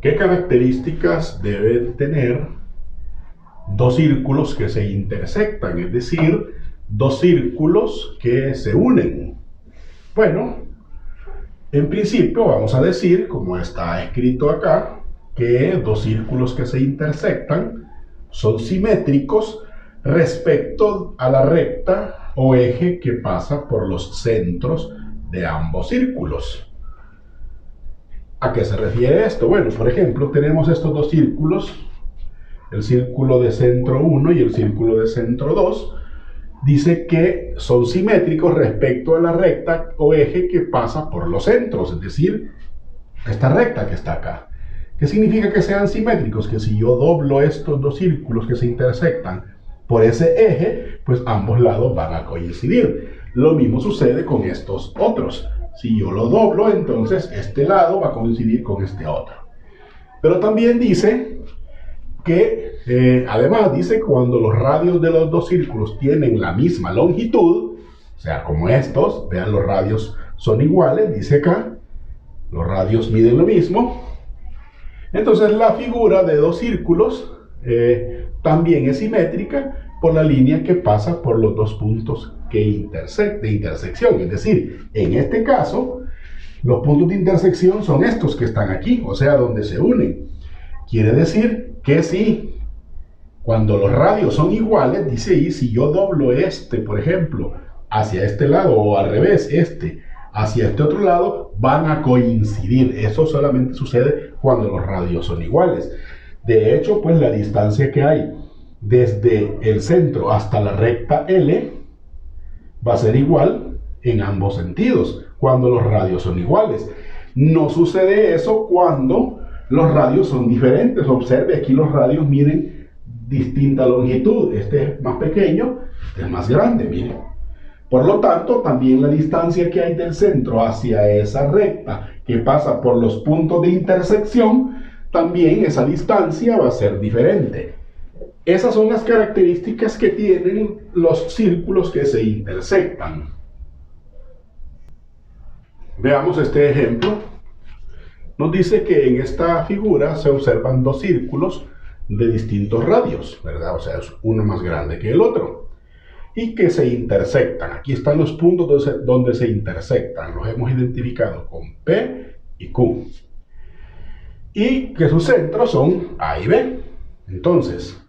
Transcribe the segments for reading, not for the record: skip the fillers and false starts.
¿Qué características deben tener dos círculos que se intersectan? Es decir, dos círculos que se unen. Bueno, en principio vamos a decir, como está escrito acá, que dos círculos que se intersectan son simétricos respecto a la recta o eje que pasa por los centros de ambos círculos. ¿A qué se refiere esto? Bueno, por ejemplo, tenemos estos dos círculos, el círculo de centro 1 y el círculo de centro 2. Dice que son simétricos respecto a la recta o eje que pasa por los centros, es decir, esta recta que está acá. ¿Qué significa que sean simétricos? Que si yo doblo estos dos círculos que se intersectan por ese eje, pues ambos lados van a coincidir. Lo mismo sucede con estos otros. Si yo lo doblo, entonces este lado va a coincidir con este otro. Pero también dice que, además dice, cuando los radios de los dos círculos tienen la misma longitud, o sea, como estos, vean, los radios son iguales, dice acá, los radios miden lo mismo. Entonces la figura de dos círculos también es simétrica por la línea que pasa por los dos puntos de intersección. Es decir, en este caso, los puntos de intersección son estos que están aquí, o sea, donde se unen. Quiere decir que si cuando los radios son iguales, dice ahí, si yo doblo este, por ejemplo, hacia este lado o al revés, este hacia este otro lado, van a coincidir. Eso solamente sucede cuando los radios son iguales. De hecho, pues la distancia que hay desde el centro hasta la recta L va a ser igual en ambos sentidos, cuando los radios son iguales. No sucede eso cuando los radios son diferentes. Observe, aquí los radios miden distinta longitud. Este es más pequeño, este es más grande, miren. Por lo tanto, también la distancia que hay del centro hacia esa recta que pasa por los puntos de intersección, también esa distancia va a ser diferente. Esas son las características que tienen los círculos que se intersectan. Veamos este ejemplo. Nos dice que en esta figura se observan dos círculos de distintos radios, ¿verdad? O sea, es uno más grande que el otro. Y que se intersectan. Aquí están los puntos donde se intersectan. Los hemos identificado con P y Q. Y que sus centros son A y B. Entonces,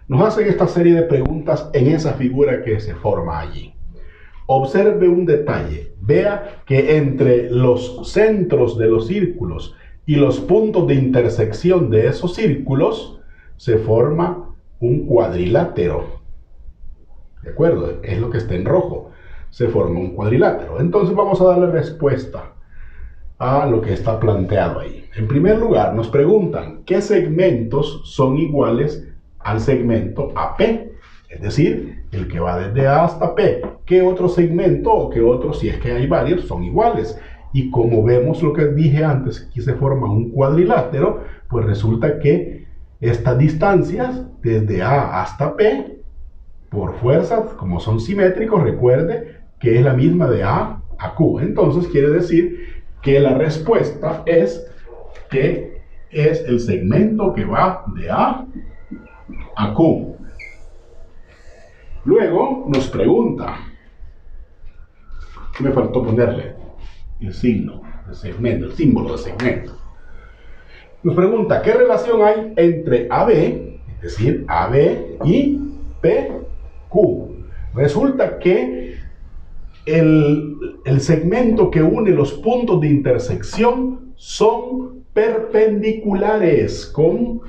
nos hacen esta serie de preguntas en esa figura que se forma allí. Observe un detalle. Vea que entre los centros de los círculos y los puntos de intersección de esos círculos se forma un cuadrilátero. ¿De acuerdo? Es lo que está en rojo. Se forma un cuadrilátero. Entonces vamos a darle respuesta a lo que está planteado ahí. En primer lugar, nos preguntan qué segmentos son iguales al segmento AP. Es decir, el que va desde A hasta P. ¿Qué otro segmento o qué otro, si es que hay varios, son iguales? Y como vemos lo que dije antes, aquí se forma un cuadrilátero, pues resulta que estas distancias desde A hasta P, por fuerza, como son simétricos, recuerde que es la misma de A a Q. Entonces quiere decir que la respuesta es que es el segmento que va de A a Q. Luego nos pregunta, me faltó ponerle el signo de segmento, el símbolo de segmento. Nos pregunta qué relación hay entre AB, es decir, AB y PQ. Resulta que el segmento que une los puntos de intersección son perpendiculares con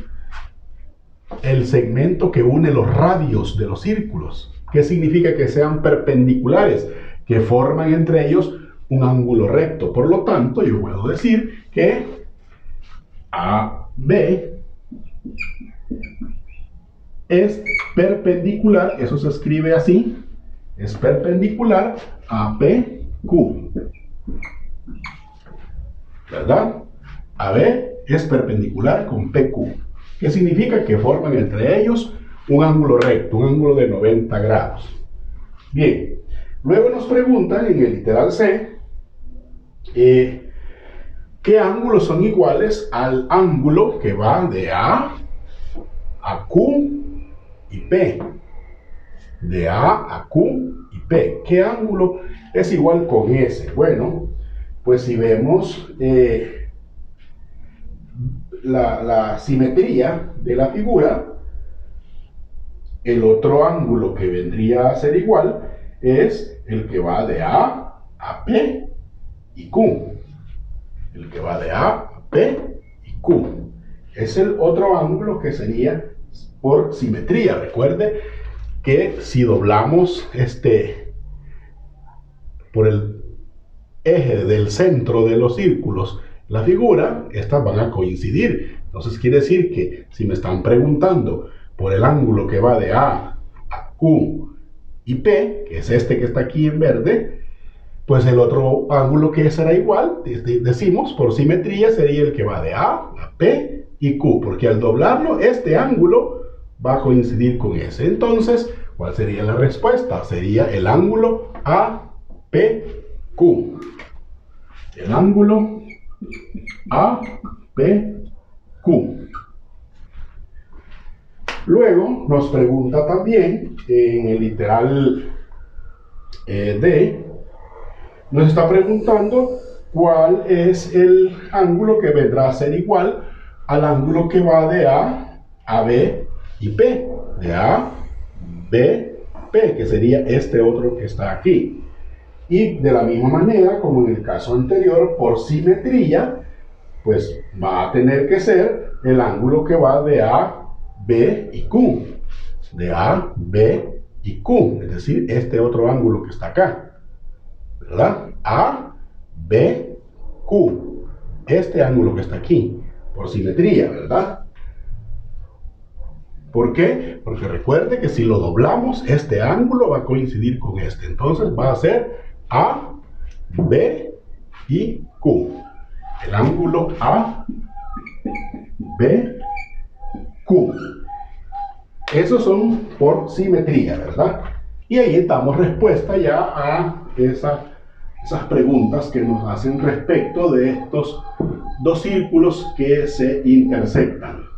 el segmento que une los radios de los círculos. ¿Qué significa que sean perpendiculares? Que forman entre ellos un ángulo recto. Por lo tanto, yo puedo decir que AB es perpendicular, eso se escribe así, es perpendicular a PQ, ¿verdad? AB es perpendicular con PQ. ¿Qué significa? Que forman entre ellos un ángulo recto, un ángulo de 90 grados. Bien, luego nos preguntan en el literal C, ¿Qué ángulos son iguales al ángulo que va de A a Q y P? De A a Q y P. ¿Qué ángulo es igual con ese? Bueno, pues si vemos la simetría de la figura, el otro ángulo que vendría a ser igual es el que va de A a P y Q. El que va de A a P y Q. Es el otro ángulo que sería por simetría. Recuerde que si doblamos por el eje del centro de los círculos la figura, estas van a coincidir. Entonces quiere decir que si me están preguntando por el ángulo que va de A a Q y P, que es este que está aquí en verde, pues el otro ángulo que será igual, decimos, por simetría, sería el que va de A a P y Q, porque al doblarlo, este ángulo va a coincidir con ese. Entonces, ¿cuál sería la respuesta? Sería el ángulo APQ. El ángulo APQ. Luego nos pregunta también en el literal D, nos está preguntando cuál es el ángulo que vendrá a ser igual al ángulo que va de A a B y P. De A, B, P, que sería este otro que está aquí. Y de la misma manera, como en el caso anterior, por simetría, pues va a tener que ser el ángulo que va de A, B y Q. De A, B y Q. Es decir, este otro ángulo que está acá. ¿Verdad? A, B, Q. Este ángulo que está aquí, por simetría, ¿verdad? ¿Por qué? Porque recuerde que si lo doblamos, este ángulo va a coincidir con este. Entonces va a ser A, B y Q. El ángulo A, B, Q. Esos son por simetría, ¿verdad? Y ahí damos respuesta ya a esas preguntas que nos hacen respecto de estos dos círculos que se intersectan.